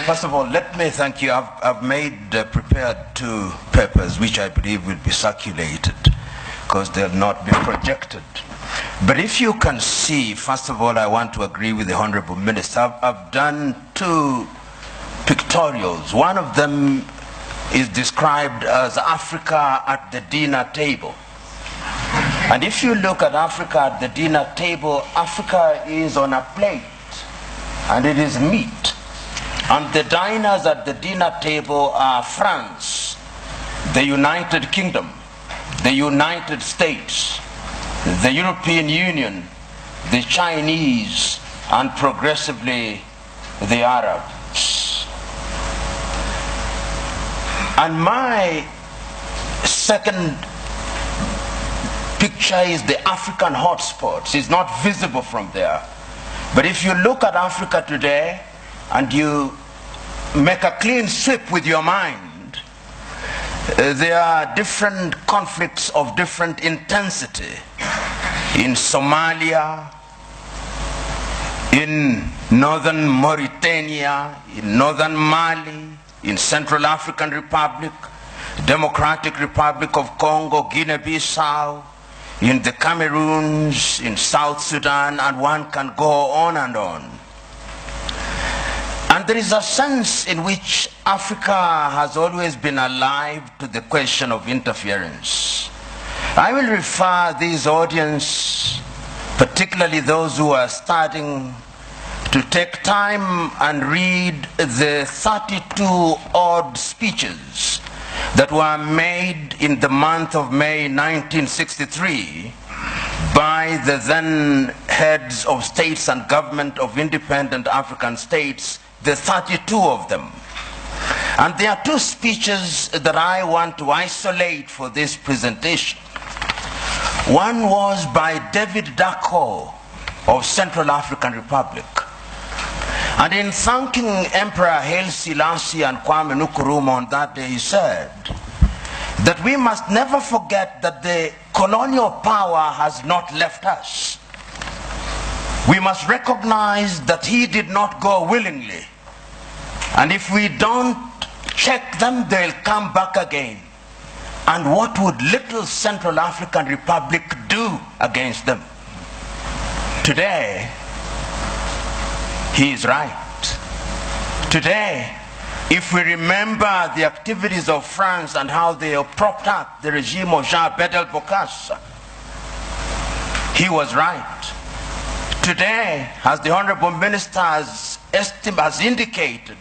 First of all, let me thank you. I've prepared 2 papers which I believe will be circulated because they'll not be projected. But if you can see, first of all, I want to agree with the Honorable Minister. I've done 2 pictorials. One of them is described as Africa at the dinner table. And if you look at Africa at the dinner table, Africa is on a plate and it is meat. And the diners at the dinner table are France, the United Kingdom, the United States, the European Union, the Chinese, and progressively the Arabs. And my second picture is the African hotspots. It's not visible from there. But if you look at Africa today and you make a clean sweep with your mind, there are different conflicts of different intensity in Somalia, in northern Mauritania, in northern Mali, in Central African Republic, Democratic Republic of Congo, Guinea-Bissau, in the Cameroons, in South Sudan, and one can go on and on. And there is a sense in which Africa has always been alive to the question of interference. I will refer this audience, particularly those who are starting, to take time and read the 32 odd speeches that were made in the month of May 1963 by the then heads of states and government of independent African states, the 32 of them. And there are 2 speeches that I want to isolate for this presentation. One was by David Dacko of Central African Republic. And in thanking Emperor Haile Selassie and Kwame Nkrumah on that day, he said that we must never forget that the colonial power has not left us. We must recognize that he did not go willingly. And if we don't check them, they'll come back again. And what would little Central African Republic do against them? Today, he is right. Today, if we remember the activities of France and how they propped up the regime of Jean Bedel Bokassa, he was right. Today, as the Honorable Minister has indicated,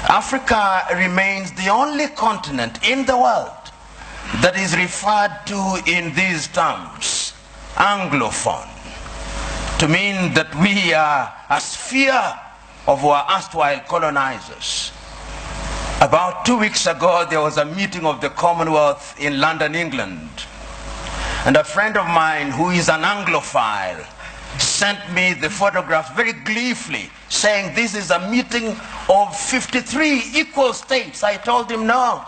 Africa remains the only continent in the world that is referred to in these terms, Anglophone, to mean that we are a sphere of our erstwhile colonizers. About 2 weeks ago, there was a meeting of the Commonwealth in London, England. And a friend of mine who is an Anglophile sent me the photographs very gleefully, saying this is a meeting of 53 equal states. I told him, no.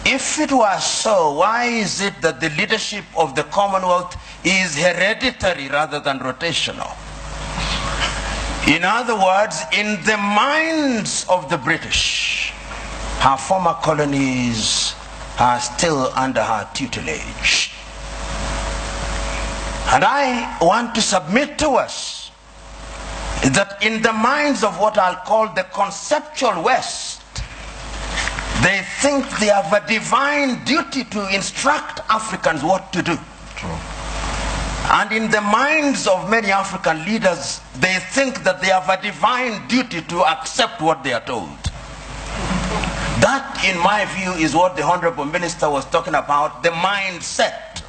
If it was so, why is it that the leadership of the Commonwealth is hereditary rather than rotational? In other words, in the minds of the British, her former colonies are still under her tutelage. And I want to submit to us that in the minds of what I'll call the conceptual West, they think they have a divine duty to instruct Africans what to do. True. And in the minds of many African leaders, they think that they have a divine duty to accept what they are told. That, in my view, is what the Honorable Minister was talking about, the mindset.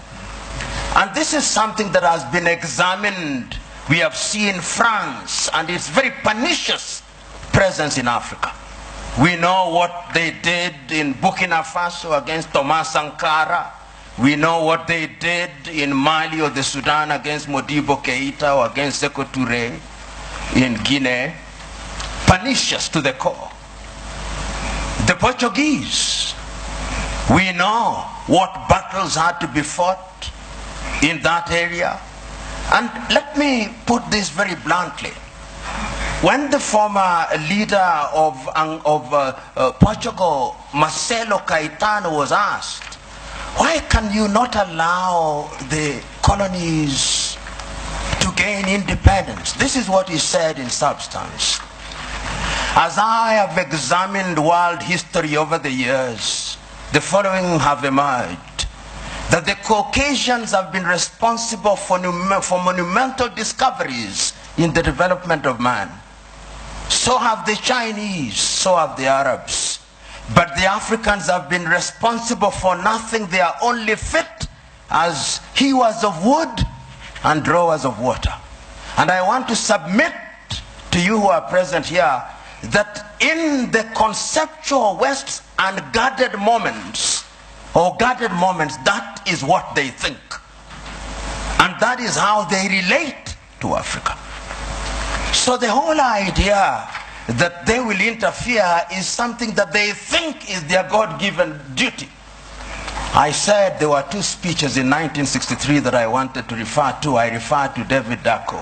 And this is something that has been examined. We have seen France and its very pernicious presence in Africa. We know what they did in Burkina Faso against Thomas Sankara. We know what they did in Mali or the Sudan against Modibo Keita or against Sekou Touré in Guinea. Pernicious to the core. The Portuguese, we know what battles had to be fought in that area. And let me put this very bluntly. When the former leader of Portugal, Marcelo Caetano, was asked, why can you not allow the colonies to gain independence? This is what he said in substance. As I have examined world history over the years, the following have emerged: that the Caucasians have been responsible for monumental discoveries in the development of man. So have the Chinese, so have the Arabs. But the Africans have been responsible for nothing. They are only fit as hewers of wood and drawers of water. And I want to submit to you who are present here that in the conceptual West's unguarded moments, that is what they think. And that is how they relate to Africa. So the whole idea that they will interfere is something that they think is their God-given duty. I said there were two speeches in 1963 that I wanted to refer to. I referred to David Dacko.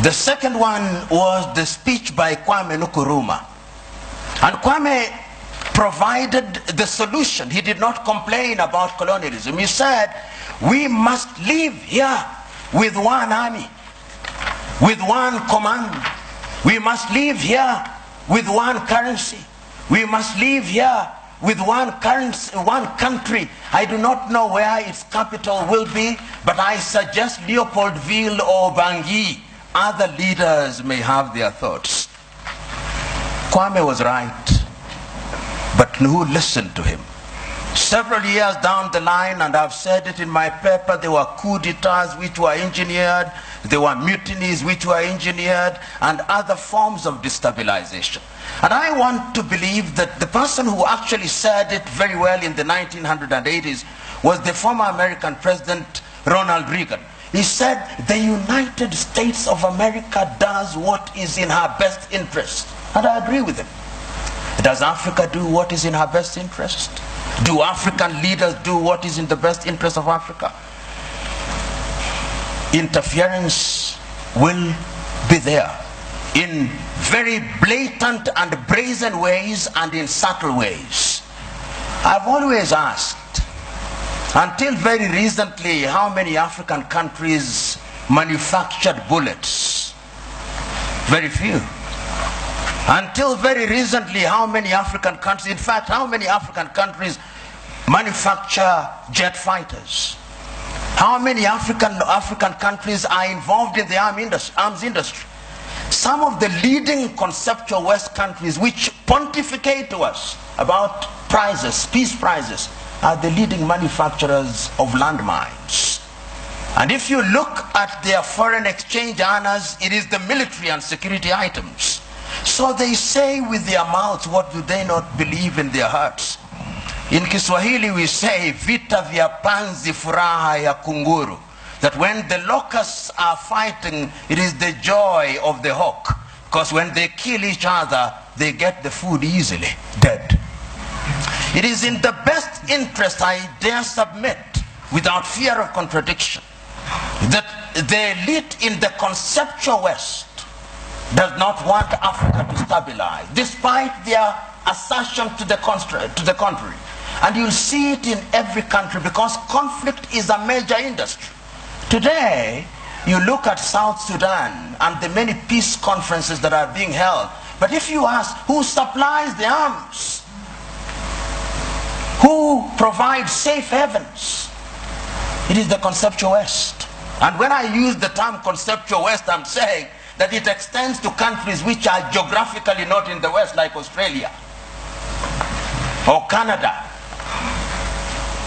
The second one was the speech by Kwame Nkrumah. And Kwame provided the solution. He did not complain about colonialism. He said, we must live here with one army, with one command. We must live here with one currency. We must live here with one currency, one country. I do not know where its capital will be, but I suggest Leopoldville or Bangui. Other leaders may have their thoughts. Kwame was right, but who listened to him? Several years down the line, and I've said it in my paper, there were coup d'etats which were engineered, there were mutinies which were engineered, and other forms of destabilization. And I want to believe that the person who actually said it very well in the 1980s was the former American President Ronald Reagan. He said, the United States of America does what is in her best interest. And I agree with him. Does Africa do what is in her best interest? Do African leaders do what is in the best interest of Africa? Interference will be there in very blatant and brazen ways and in subtle ways. I've always asked, until very recently, how many African countries manufactured bullets? Very few. Until very recently, how many African countries, in fact, how many African countries manufacture jet fighters? How many African countries are involved in the arms industry? Some of the leading conceptual West countries which pontificate to us about prizes, peace prizes, are the leading manufacturers of landmines. And if you look at their foreign exchange earners, it is the military and security items. So they say with their mouths, what do they not believe in their hearts? In Kiswahili we say, vita vya panzi furaha ya kunguru. That when the locusts are fighting, it is the joy of the hawk. Because when they kill each other, they get the food easily, dead. It is in the best interest, I dare submit, without fear of contradiction, that the elite in the conceptual West does not want Africa to stabilize, despite their assertion to the contrary. And you'll see it in every country, because conflict is a major industry. Today, you look at South Sudan and the many peace conferences that are being held, but if you ask who supplies the arms, who provides safe havens, it is the conceptual West. And when I use the term conceptual West, I'm saying that it extends to countries which are geographically not in the West, like Australia or Canada.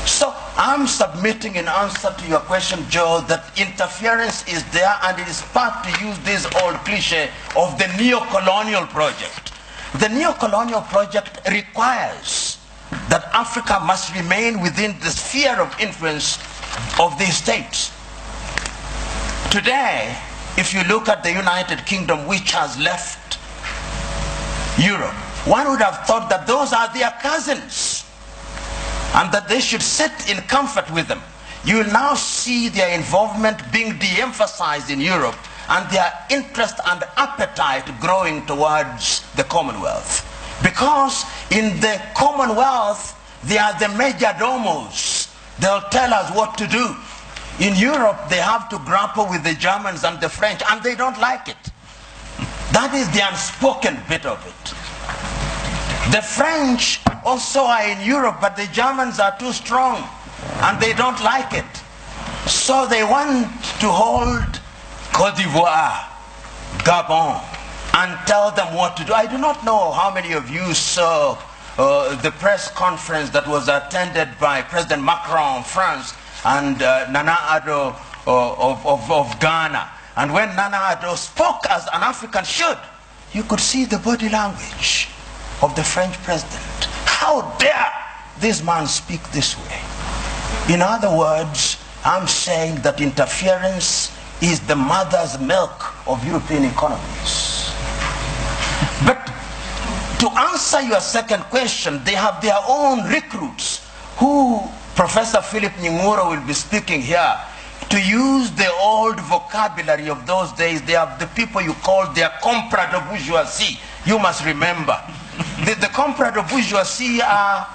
So I'm submitting in answer to your question, Joe, that interference is there, and it is part, to use this old cliche, of the neo-colonial project. The neo-colonial project requires that Africa must remain within the sphere of influence of these states. Today, if you look at the United Kingdom, which has left Europe, one would have thought that those are their cousins and that they should sit in comfort with them. You will now see their involvement being de-emphasized in Europe and their interest and appetite growing towards the Commonwealth. Because in the Commonwealth, they are the major domos. They'll tell us what to do. In Europe, they have to grapple with the Germans and the French, and they don't like it. That is the unspoken bit of it. The French also are in Europe, but the Germans are too strong, and they don't like it. So they want to hold Côte d'Ivoire, Gabon, and tell them what to do. I do not know how many of you saw the press conference that was attended by President Macron of France and Nana Addo of Ghana. And when Nana Addo spoke as an African should, you could see the body language of the French president. How dare this man speak this way? In other words, I'm saying that interference is the mother's milk of European economies. But to answer your second question, they have their own recruits who Professor Philip Nying'ura will be speaking here. To use the old vocabulary of those days, they have the people you call their compras de bourgeoisie. You must remember. The compras de bourgeoisie are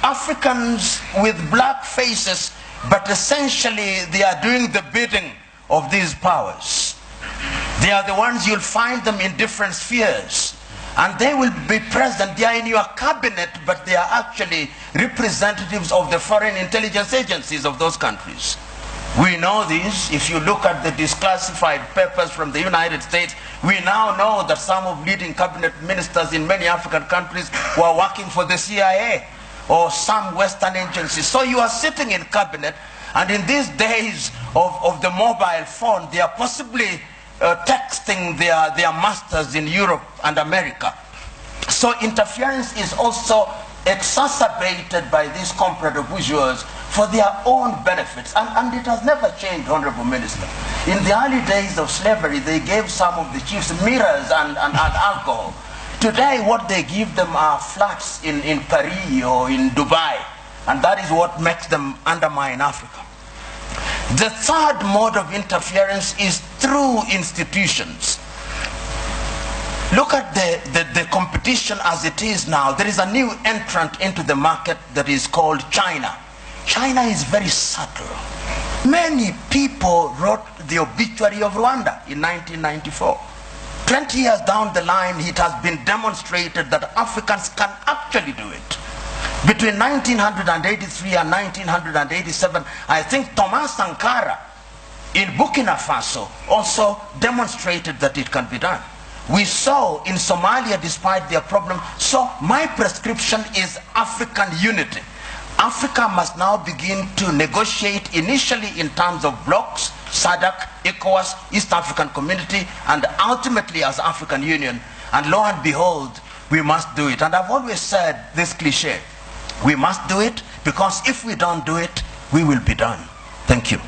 Africans with black faces, but essentially they are doing the bidding of these powers. They are the ones you'll find them in different spheres. And they will be present. They are in your cabinet, but they are actually representatives of the foreign intelligence agencies of those countries. We know this. If you look at the declassified papers from the United States, we now know that some of leading cabinet ministers in many African countries were working for the CIA or some Western agencies. So you are sitting in cabinet, and in these days of the mobile phone, they are possibly texting their masters in Europe and America. So interference is also exacerbated by these compras de bourgeois for their own benefits. And it has never changed, Honorable Minister. In the early days of slavery, they gave some of the chiefs mirrors and alcohol. Today, what they give them are flats in Paris or in Dubai. And that is what makes them undermine Africa. The third mode of interference is through institutions. Look at the competition as it is now. There is a new entrant into the market that is called China. China is very subtle. Many people wrote the obituary of Rwanda in 1994. 20 years down the line, it has been demonstrated that Africans can actually do it. Between 1983 and 1987, I think Thomas Sankara in Burkina Faso also demonstrated that it can be done. We saw in Somalia, despite their problem. So my prescription is African unity. Africa must now begin to negotiate initially in terms of blocks, SADC, ECOWAS, East African Community, and ultimately as African Union. And lo and behold, we must do it. And I've always said this cliche. We must do it, because if we don't do it, we will be done. Thank you.